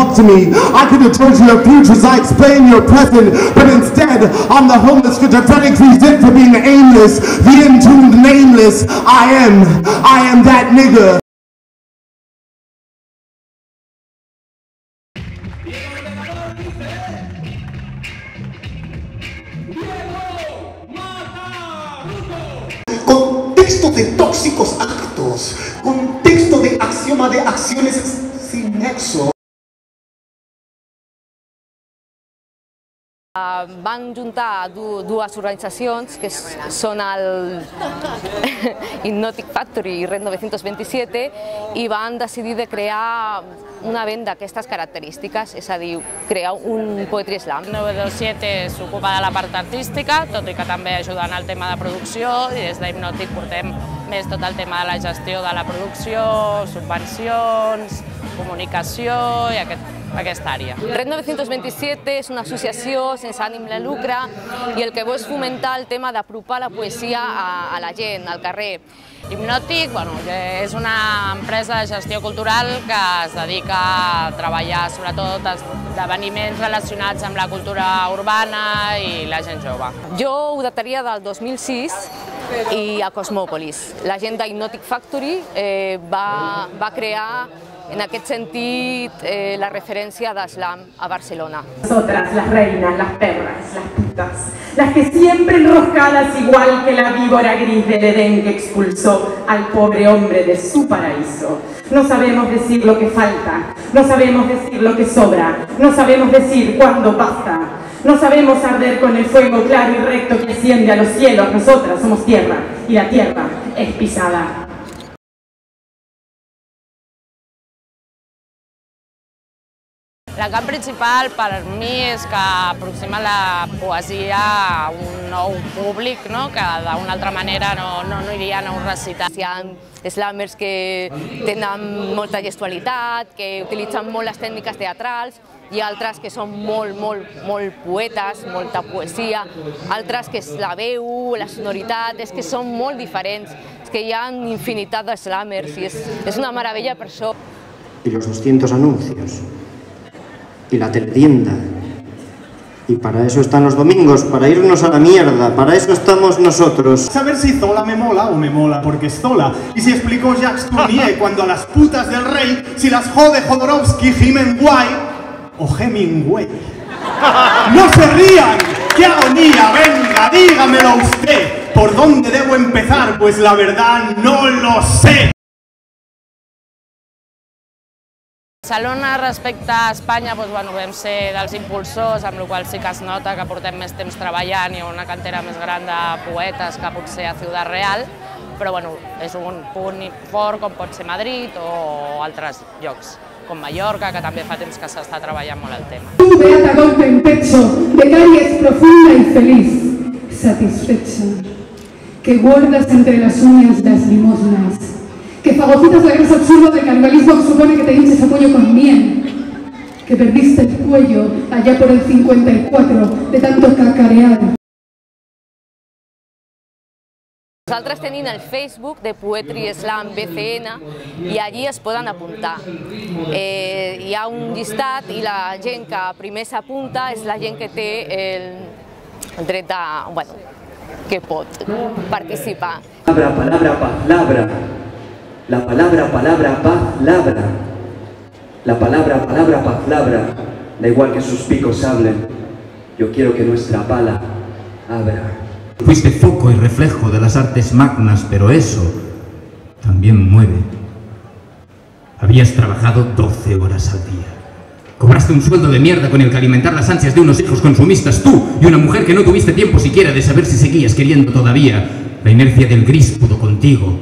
talk to me. I could have told you your futures, I explain your present, but instead, I'm the homeless schizophrenic reason for being aimless, the entombed nameless. I am that nigga. Contexto de tóxicos actos, contexto de axioma de acciones sin nexo. Van juntar dues organitzacions que són el Hypnotic Factory i Red 927 i van decidir de crear una venda d'aquestes característiques, és a dir, crear un Poetry Slam. 927 s'ocupa de la part artística, tot i que també ajuda en el tema de producció, i des d'Hypnotic portem més tot el tema de la gestió de la producció, subvencions, comunicació i aquesta àrea. Red 927 és una associació sense ànim de lucre i el que vol és fomentar el tema d'apropar la poesia a la gent, al carrer. Hypnotic és una empresa de gestió cultural que es dedica a treballar sobretot esdeveniments relacionats amb la cultura urbana i la gent jove. Jo ho dataria del 2006 i a Cosmòpolis. La gent d'Hypnotic Factory va crear en aquest sentit la referència de Slam a Barcelona. Nosotras, las reinas, las perras, las putas, las que siempre enroscadas igual que la víbora gris del Edén que expulsó al pobre hombre de su paraíso. No sabemos decir lo que falta, no sabemos decir lo que sobra, no sabemos decir cuándo basta. No sabemos arder con el fuego claro y recto que asciende a los cielos. Nosotras somos tierra y la tierra es pisada. L'encant principal per mi és que aproxima la poesia a un nou públic, que d'una altra manera no irien a un recital. Hi ha slamers que tenen molta gestualitat, que utilitzen molt les tècniques teatrals, i altres que són molt poetes, molta poesia, altres que és la veu, la sonoritat, és que són molt diferents, és que hi ha infinitat de slamers i és una meravella per això. Y los 200 anuncios, y la teletienda, y para eso están los domingos, para irnos a la mierda, para eso estamos nosotros. Saber si Zola me mola o me mola porque es Zola, y si explicó Jacques Tournier cuando a las putas del rey, si las jode Jodorowsky, Hemingway o Hemingway. ¡No se rían! ¡Qué agonía! Venga, dígamelo usted. ¿Por dónde debo empezar? Pues la verdad no lo sé. Barcelona respecte a Espanya vam ser dels impulsors, amb la qual sí que es nota que portem més temps treballant i una cantera més gran de poetes que potser a Ciutat Real, però és un punt fort com pot ser Madrid o altres llocs, com Mallorca, que també fa temps que s'està treballant molt el tema. Un beata golpe en pecho, de caries profunda y feliz, satisfecha, que guardas entre las uñas las limosnas, que fagocitas la grasa absurda del canibalismo que supone que te hinches a pollo con miel, que perdiste el cuello allá por el 54 de tanto cacarear. Nosaltres tenim el Facebook de Poetry Slam BCN i allí es poden apuntar. Hi ha un llistat i la gent que primer s'apunta és la gent que té el dret de, que pot participar. Palabra, palabra. La palabra, palabra. La palabra, palabra. Da igual que sus picos hablen. Yo quiero que nuestra pala abra. Fuiste foco y reflejo de las artes magnas, pero eso también muere. Habías trabajado 12 horas al día. Cobraste un sueldo de mierda con el que alimentar las ansias de unos hijos consumistas, tú y una mujer que no tuviste tiempo siquiera de saber si seguías queriendo todavía. La inercia del gris pudo contigo.